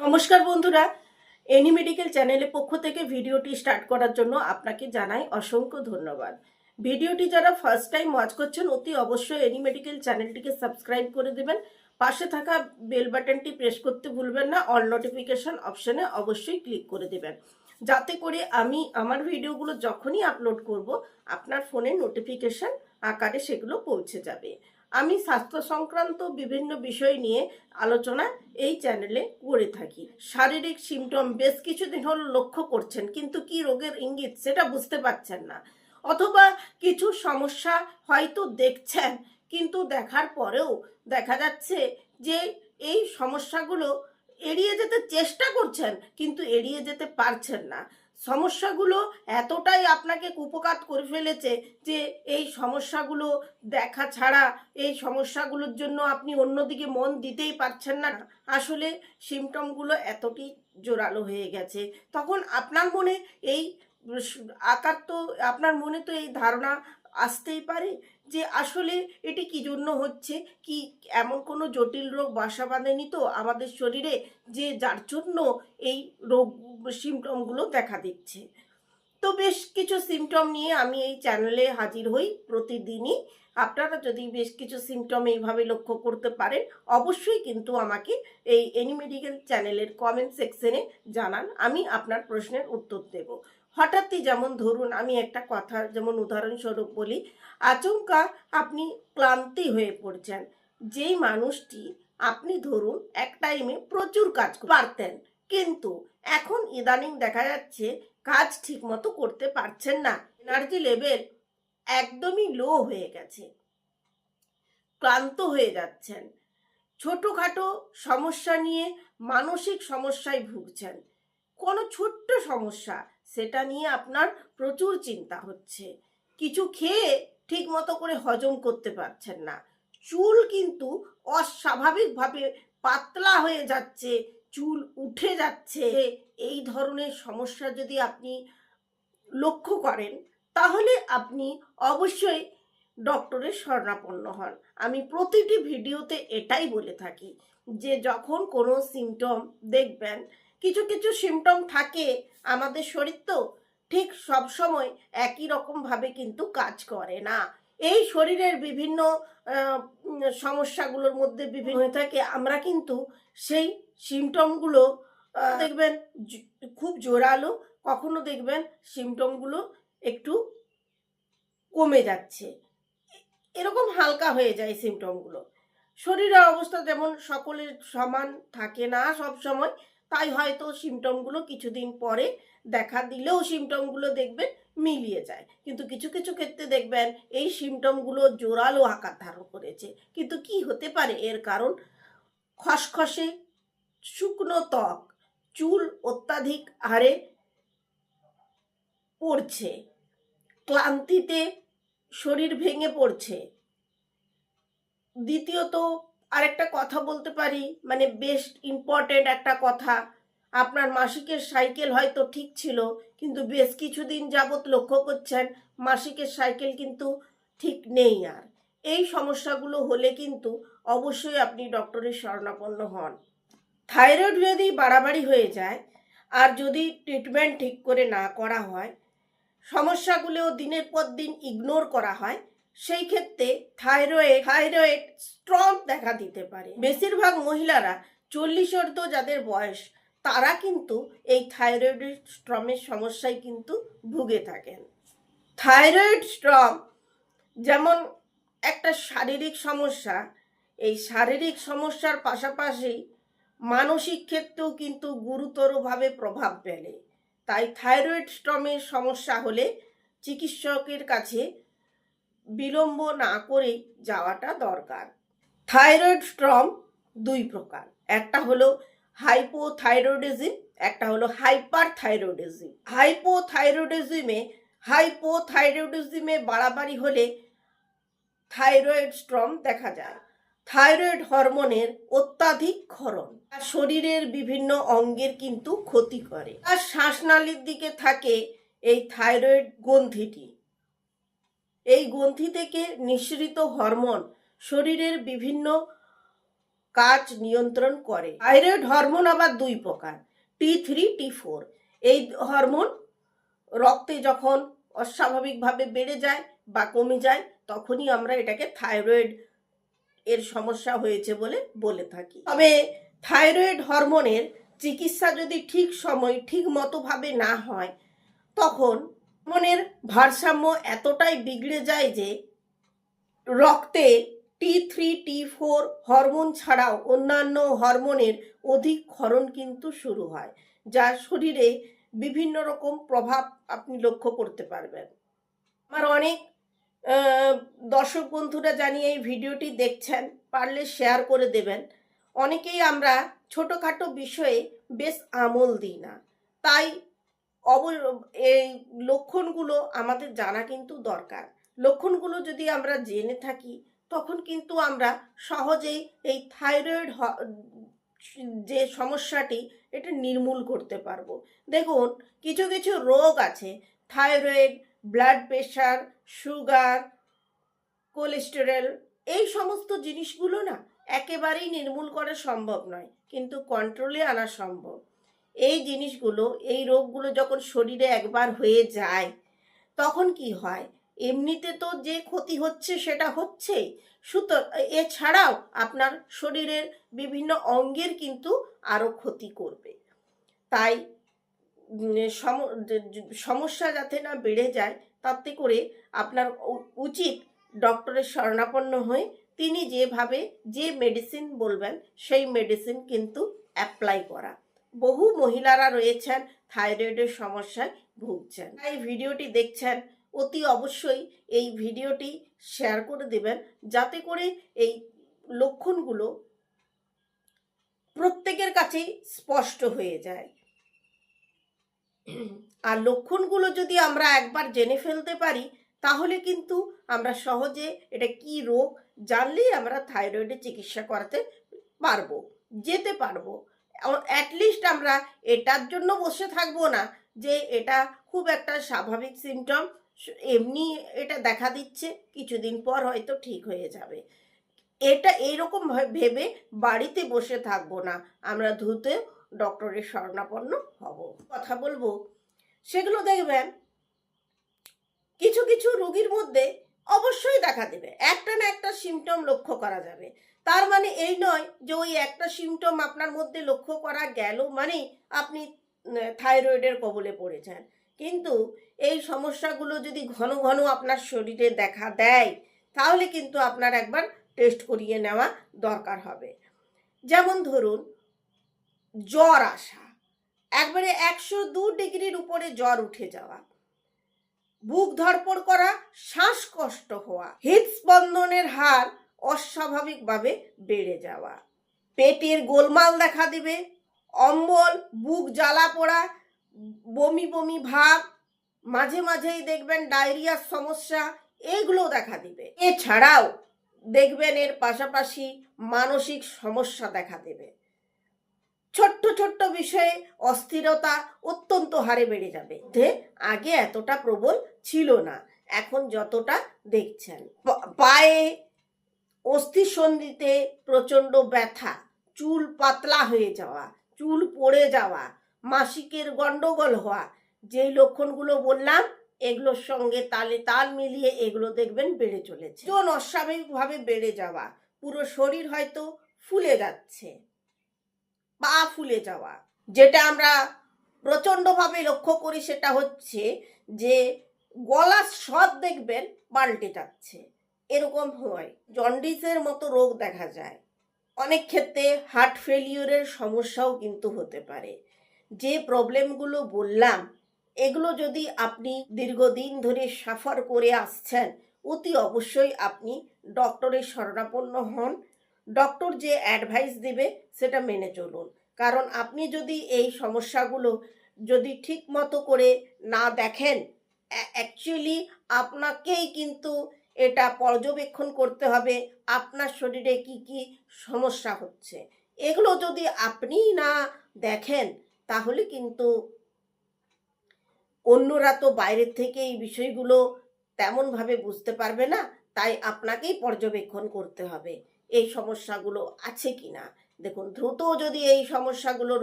নমস্কার বন্ধুরা, any medical চ্যানেলের পক্ষ থেকে ভিডিওটি স্টার্ট করার জন্য আপনাকে জানাই অসংখ্য ধন্যবাদ। ভিডিওটি যারা ফার্স্ট টাইম ওয়াচ করছেন অতি অবশ্যই এনি মেডিকেল চ্যানেলটিকে সাবস্ক্রাইব করে দেবেন। পাশে থাকা বেল বাটনটি প্রেস করতে ভুলবেন না। অল নোটিফিকেশন অপশনে অবশ্যই ক্লিক করে দেবেন, যাতে করে আমি আমার ভিডিওগুলো যখনই আপলোড করব আপনার ফোনে নোটিফিকেশন আকারে সেগুলো পৌঁছে যাবে। আমি স্বাস্থ্য সংক্রান্ত বিভিন্ন বিষয় নিয়ে আলোচনা এই চ্যানেলে করে থাকি। শারীরিক সিমটম বেশ কিছুদিন হলো লক্ষ্য করছেন, কিন্তু কি রোগের ইঙ্গিত সেটা বুঝতে পারছেন না, অথবা কিছু সমস্যা হয়তো দেখছেন, কিন্তু দেখার পরেও দেখা যাচ্ছে যে এই সমস্যাগুলো এড়িয়ে যেতে চেষ্টা করছেন কিন্তু এড়িয়ে যেতে পারছেন না। সমস্যাগুলো এতটাই আপনাকে কুপকাত করে ফেলেছে যে এই সমস্যাগুলো দেখা ছাড়া এই সমস্যাগুলোর জন্য আপনি অন্যদিকে মন দিতেই পারছেন না। আসলে সিমটমগুলো এতটাই জোরালো হয়ে গেছে, তখন আপনার মনে এই আপনার মনে তো এই ধারণা আসতেই পারে যে আসলে এটি কি জন্য হচ্ছে, কি এমন কোনো জটিল রোগ বাসা বাঁধেনি তো আমাদের শরীরে যে যার জন্য এই রোগ সিমটমগুলো দেখা দিচ্ছে। তো বেশ কিছু সিমটম নিয়ে আমি এই চ্যানেলে হাজির হই প্রতিদিনই। আপনারা যদি বেশ কিছু সিমটম এইভাবে লক্ষ্য করতে পারেন অবশ্যই কিন্তু আমাকে এই এনি মেডিকেল চ্যানেলের কমেন্ট সেকশনে জানান, আমি আপনার প্রশ্নের উত্তর দেব। হঠাৎই যেমন ধরুন আমি একটা কথা যেমন উদাহরণস্বরূপ বলি, আচমকা আপনি ক্লান্তি হয়ে পড়ছেন। যেই মানুষটি আপনি ধরুন এক টাইমে প্রচুর কাজ পারতেন, কিন্তু এখন ইদানিং দেখা যাচ্ছে কাজ ঠিক মতো করতে পারছেন না, এনার্জি লেভেল একদমই লো হয়ে গেছে, ক্লান্ত হয়ে যাচ্ছেন, ছোটখাটো সমস্যা নিয়ে মানসিক সমস্যায় ভুগছেন, কোনো ছোট্ট সমস্যা সেটা নিয়ে আপনার প্রচুর চিন্তা হচ্ছে, কিছু খেয়ে ঠিক মতো করে হজম করতে পারছেন না, চুল কিন্তু অস্বাভাবিকভাবে পাতলা হয়ে যাচ্ছে, চুল উঠে যাচ্ছে। এই ধরনের সমস্যা যদি আপনি লক্ষ্য করেন তাহলে আপনি অবশ্যই ডক্টরের শরণাপন্ন হন। আমি প্রতিটি ভিডিওতে এটাই বলে থাকি যে যখন কোনো সিমটম দেখবেন, কিছু কিছু সিমটম থাকে, আমাদের শরীর তো ঠিক সব সময় একই রকমভাবে কিন্তু কাজ করে না। এই শরীরের বিভিন্ন সমস্যাগুলোর মধ্যে বিভিন্ন হয়ে থাকে, আমরা কিন্তু সেই সিমটমগুলো দেখবেন খুব জোরালো, কখনো দেখবেন সিমটমগুলো একটু কমে যাচ্ছে, এরকম হালকা হয়ে যায় সিমটমগুলো। শরীরের অবস্থা যেমন সকলের সমান থাকে না সব সময়, তাই হয়তো সিমটমগুলো কিছুদিন পরে দেখা দিলেও সিমটমগুলো দেখবেন মিলিয়ে যায়, কিন্তু কিছু কিছু ক্ষেত্রে দেখবেন এই সিমটমগুলো জোরালো আকার ধারণ করেছে। কিন্তু কি হতে পারে এর কারণ? খসখসে শুকনো ত্বক, চুল অত্যাধিক হারে পড়ছে, ক্লান্তিতে শরীর ভেঙে পড়ছে। দ্বিতীয়ত আরেকটা কথা বলতে পারি, মানে বেশ ইম্পর্টেন্ট একটা কথা, আপনার মাসিকের সাইকেল হয়তো ঠিক ছিল, কিন্তু বেশ কিছুদিন যাবৎ লক্ষ্য করছেন মাসিকের সাইকেল কিন্তু ঠিক নেই আর। এই সমস্যাগুলো হলে কিন্তু অবশ্যই আপনি ডক্টরের শরণাপন্ন হন। থাইরয়েড যদি বাড়াবাড়ি হয়ে যায় আর যদি ট্রিটমেন্ট ঠিক করে না করা হয়, সমস্যাগুলো দিনের পর দিন ইগনোর করা হয়, সেই ক্ষেত্রে থাইরয়েড স্ট্রম দেখা দিতে পারে। বেশিরভাগ মহিলারা 40 ঊর্ধ্ব যাদের বয়স তারা কিন্তু এই থাইরয়েড স্ট্রমের সমস্যায় কিন্তু ভুগে থাকেন। থাইরয়েড স্ট্রম যেমন একটা শারীরিক সমস্যা, এই শারীরিক সমস্যার পাশাপাশি মানসিক ক্ষেত্রেও কিন্তু গুরুতরভাবে প্রভাব ফেলে। তাই থাইরয়েড স্ট্রমের সমস্যা হলে চিকিৎসকের কাছে বিলম্ব না করেই যাওয়াটা দরকার। থাইরয়েড স্ট্রম দুই প্রকার, একটা হলো হাইপোথাইরয়েডিজম, একটা হলো হাইপারথাইরয়েডিজম। হাইপোথাইরয়েডিজমে বাড়াবাড়ি হলে থাইরয়েড স্ট্রম দেখা যায়। থাইরয়েড হরমোনের অত্যাধিক ক্ষরণ শরীরের বিভিন্ন অঙ্গের কিন্তু ক্ষতি করে। আর শ্বাসনালীর দিকে থাকে এই থাইরয়েড গ্রন্থিটি, এই গ্রন্থি থেকে নিঃসৃত হরমোন শরীরের বিভিন্ন কাজ নিয়ন্ত্রণ করে। থাইরয়েড হরমোন আবার দুই প্রকার, T3 T4। এই হরমোন রক্তে যখন অস্বাভাবিকভাবে বেড়ে যায় বা কমে যায় তখনই আমরা এটাকে থাইরয়েড এর সমস্যা হয়েছে বলে থাকি। তবে থাইরয়েড হরমোনের চিকিৎসা যদি ঠিক সময় ঠিক মতোভাবে না হয় তখন হরমোনের ভারসাম্য এতটাই বিগড়ে যায় যে রক্তে T3 T4 হরমোন ছাড়াও অন্যান্য হরমোনের অধিক ক্ষরণ কিন্তু শুরু হয়, যা শরীরে বিভিন্ন রকম প্রভাব আপনি লক্ষ্য করতে পারবেন। আমার অনেক দর্শক বন্ধুরা জানি এই ভিডিওটি দেখছেন, পারলে শেয়ার করে দেবেন। অনেকেই আমরা ছোটোখাটো বিষয়ে বেশ আমল দিই না, তাই এই লক্ষণগুলো আমাদের জানা কিন্তু দরকার। লক্ষণগুলো যদি আমরা জেনে থাকি তখন কিন্তু আমরা সহজেই এই থাইরয়েড যে সমস্যাটি এটা নির্মূল করতে পারবো। দেখুন, কিছু কিছু রোগ আছে, thyroid, blood pressure, sugar, cholesterol, এই সমস্ত জিনিসগুলো না একেবারেই নির্মূল করা সম্ভব নয়, কিন্তু কন্ট্রোলে আনা সম্ভব। এই জিনিসগুলো, এই রোগগুলো যখন শরীরে একবার হয়ে যায় তখন কি হয়, এমনিতে তো যে ক্ষতি হচ্ছে সেটা হচ্ছে, এছাড়াও আপনার শরীরের বিভিন্ন অঙ্গের কিন্তু আরও ক্ষতি করবে। তাই সমস্যা যাতে না বেড়ে যায় তাতে করে আপনার উচিত ডক্টরের শরণাপন্ন হয়ে তিনি যেভাবে যে মেডিসিন বলবেন সেই মেডিসিন কিন্তু অ্যাপ্লাই করা। বহু মহিলারা রয়েছেন থাইরয়েডের সমস্যায় ভুগছেন। এই ভিডিওটি দেখছেন, অতি অবশ্যই এই ভিডিওটি শেয়ার করে দেবেন যাতে করে এই লক্ষণগুলো প্রত্যেকের কাছেই স্পষ্ট হয়ে যায়। আর লক্ষণগুলো যদি আমরা একবার জেনে ফেলতে পারি তাহলে কিন্তু আমরা সহজে এটা কি রোগ জানলেই আমরা থাইরয়েডের চিকিৎসা করাতে পারবো, যেতে পারবো। অ্যাটলিস্ট আমরা এটার জন্য বসে থাকবো না যে এটা খুব একটা স্বাভাবিক সিমটম, এমনি এটা দেখা দিচ্ছে, কিছুদিন পর হয়তো ঠিক হয়ে যাবে। এটা এইরকম ভেবে বাড়িতে বসে থাকবো না, আমরা দ্রুত ডক্টরের শরণাপন্ন হব। কথা বলবো, সেগুলো দেখবেন কিছু কিছু রোগীর মধ্যে অবশ্যই দেখা দেবে, একটা না একটা সিমটম লক্ষ্য করা যাবে। তার মানে এই নয় যে ওই একটা সিমটম আপনার মধ্যে লক্ষ্য করা গেল মানেই আপনি থাইরয়েডের কবলে পড়েছেন। কিন্তু এই সমস্যাগুলো যদি ঘন ঘন আপনার শরীরে দেখা দেয় তাহলে কিন্তু আপনার একবার টেস্ট করিয়ে নেওয়া দরকার হবে। যেমন ধরুন, জ্বর আসা, একবারে 102 ডিগ্রির উপরে জ্বর উঠে যাওয়া, বুক ধড়পড় করা, শ্বাসকষ্ট হওয়া, হৃদস্পন্দনের হার অস্বাভাবিকভাবে বেড়ে যাওয়া, পেটের গোলমাল দেখা দিবে, অম্বল, বুক জ্বালা পোড়া, বমি বমি ভাব, মাঝে মাঝেই দেখবেন ডায়রিয়ার সমস্যা, এগুলো দেখা দিবে। এছাড়াও দেখবেন এর পাশাপাশি মানসিক সমস্যা দেখা দেবে। ছোট্ট ছোট্ট বিষয়ে অস্থিরতা অত্যন্ত হারে বেড়ে যাবে। আগে এতটা প্রবল ছিল না, এখন যতটা দেখছেন। পায়ে অস্থিসন্ধিতে প্রচণ্ড ব্যথা, চুল পাতলা হয়ে যাওয়া, চুল পড়ে যাওয়া, মাসিকের গন্ডগোল হওয়া, যেই লক্ষণগুলো বললাম এগুলোর সঙ্গে তাল মিলিয়ে এগুলো দেখবেন বেড়ে চলেছে। ওজন অস্বাভাবিকভাবে বেড়ে যাওয়া, পুরো শরীর হয়তো ফুলে যাচ্ছে, পা ফুলে যাওয়া, যেটা আমরা প্রচণ্ডভাবে লক্ষ্য করি সেটা হচ্ছে যে গলার স্বাদ দেখবেন পাল্টে যাচ্ছে, এরকম হয়। জন্ডিসের মতো রোগ দেখা যায়। অনেক ক্ষেত্রে হার্ট ফেলিওরের সমস্যাও কিন্তু হতে পারে। যে প্রবলেমগুলো বললাম এগুলো যদি আপনি দীর্ঘদিন ধরে সাফার করে আসছেন অতি অবশ্যই আপনি ডক্টরের শরণাপন্ন হন। ডক্টর যে অ্যাডভাইস দেবে সেটা মেনে চলুন, কারণ আপনি যদি এই সমস্যাগুলো যদি ঠিক মতো করে না দেখেন, অ্যাকচুয়ালি আপনাকেই কিন্তু এটা পর্যবেক্ষণ করতে হবে আপনার শরীরে কি কি সমস্যা হচ্ছে। এগুলো যদি আপনি না দেখেন তাহলে কিন্তু অন্যরা তো বাইরের থেকে এই বিষয়গুলো তেমনভাবে বুঝতে পারবে না, তাই আপনাকেই পর্যবেক্ষণ করতে হবে। এই সমস্যাগুলো আছে কি না। দেখুন, দ্রুত যদি এই সমস্যাগুলো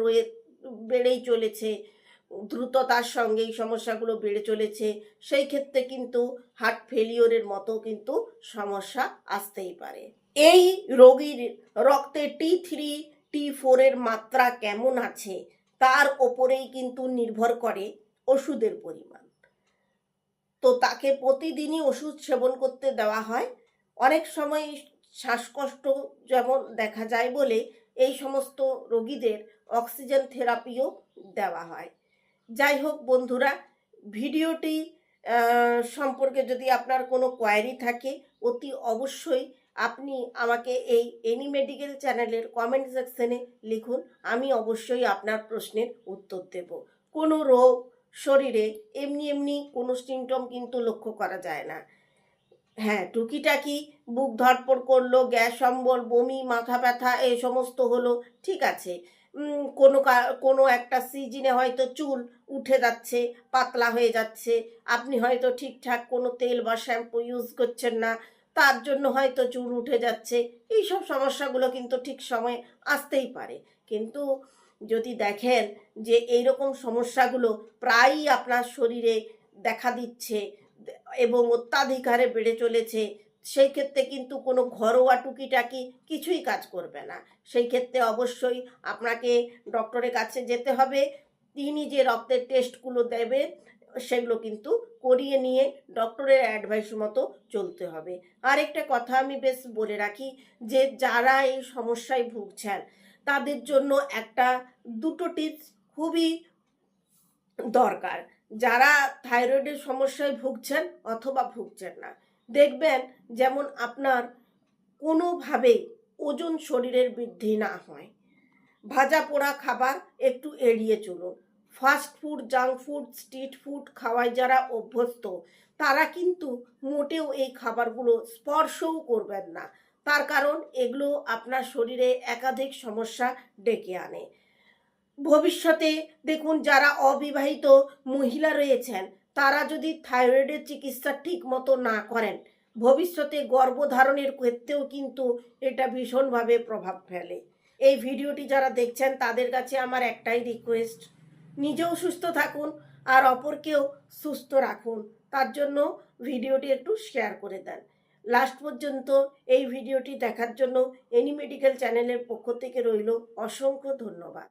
বেড়েই চলেছে, দ্রুততার সঙ্গে এই সমস্যাগুলো বেড়ে চলেছে, সেই ক্ষেত্রে কিন্তু হার্ট ফেলিওরের মতো কিন্তু সমস্যা আসতেই পারে। এই রোগীর রক্তে T3 T4 এর মাত্রা কেমন আছে তার ওপরেই কিন্তু নির্ভর করে ওষুধের পরিমাণ। তো তাকে প্রতিদিনই ওষুধ সেবন করতে দেওয়া হয়। অনেক সময় শ্বাসকষ্ট যেমন দেখা যায় বলে এই সমস্ত রোগীদের অক্সিজেন থেরাপিও দেওয়া হয়। যাই হোক বন্ধুরা, ভিডিওটি সম্পর্কে যদি আপনার কোনো কোয়ারি থাকে অতি অবশ্যই আপনি আমাকে এই এনি মেডিকেল চ্যানেলের কমেন্ট সেকশনে লিখুন। আমি অবশ্যই আপনার প্রশ্নের উত্তর দেব। কোনো রোগ শরীরে এমনি এমনি কোনো সিমটম কিন্তু লক্ষ্য করা যায় না। হ্যাঁ, টুকিটাকি বুক ধড়ফড় করলো, গ্যাস অম্বল, বমি, মাথা ব্যথা এই সমস্ত হলো, ঠিক আছে। কোনো একটা সিজনে হয়তো চুল উঠে যাচ্ছে, পাতলা হয়ে যাচ্ছে, আপনি হয়তো ঠিকঠাক কোনো তেল বা শ্যাম্পু ইউজ করছেন না, তার জন্য হয়তো চুল উঠে যাচ্ছে। এইসব সমস্যাগুলো কিন্তু ঠিক সময়ে আসতেই পারে। কিন্তু যদি দেখেন যে এইরকম সমস্যাগুলো প্রায়ই আপনার শরীরে দেখা দিচ্ছে এবং অত্যাধিক হারে বেড়ে চলেছে, সেই ক্ষেত্রে কিন্তু কোনো ঘরোয়া টুকিটাকি কিছুই কাজ করবে না। সেই ক্ষেত্রে অবশ্যই আপনাকে ডক্টরের কাছে যেতে হবে। তিনি যে রক্তের টেস্টগুলো দেবে সেগুলো কিন্তু করিয়ে নিয়ে ডক্টরের অ্যাডভাইস মতো চলতে হবে। আরেকটা কথা আমি বেশ বলে রাখি যে যারা এই সমস্যায় ভুগছেন তাদের জন্য দুটো টিপস খুবই দরকার। যারা থাইরয়েডের সমস্যায় ভুগছেন অথবা ভুগছেন না, দেখবেন যেমন আপনার কোনোভাবেই ওজন শরীরের বৃদ্ধি না হয়। ভাজা পোড়া খাবার একটু এড়িয়ে চলুন। Fast food, junk food, street food খাওয়ায় যারা অভ্যস্ত তারা কিন্তু মোটেও এই খাবারগুলো স্পর্শও করবেন না। তার কারণ এগুলো আপনার শরীরে একাধিক সমস্যা ডেকে আনে। ভবিষ্যতে দেখুন, যারা অবিবাহিত মহিলা রয়েছেন তারা যদি থাইরয়েডের চিকিৎসা ঠিক মতো না করেন, ভবিষ্যতে গর্ভধারণের ক্ষেত্রেও কিন্তু এটা ভীষণভাবে প্রভাব ফেলে। এই ভিডিওটি যারা দেখছেন তাদের কাছে আমার একটাই রিকোয়েস্ট, নিজেও সুস্থ থাকুন আর অপরকেও সুস্থ রাখুন। তার জন্য ভিডিওটি একটু শেয়ার করে দেন। লাস্ট পর্যন্ত এই ভিডিওটি দেখার জন্য এনি মেডিকেল চ্যানেলের পক্ষ থেকে রইল অসংখ্য ধন্যবাদ।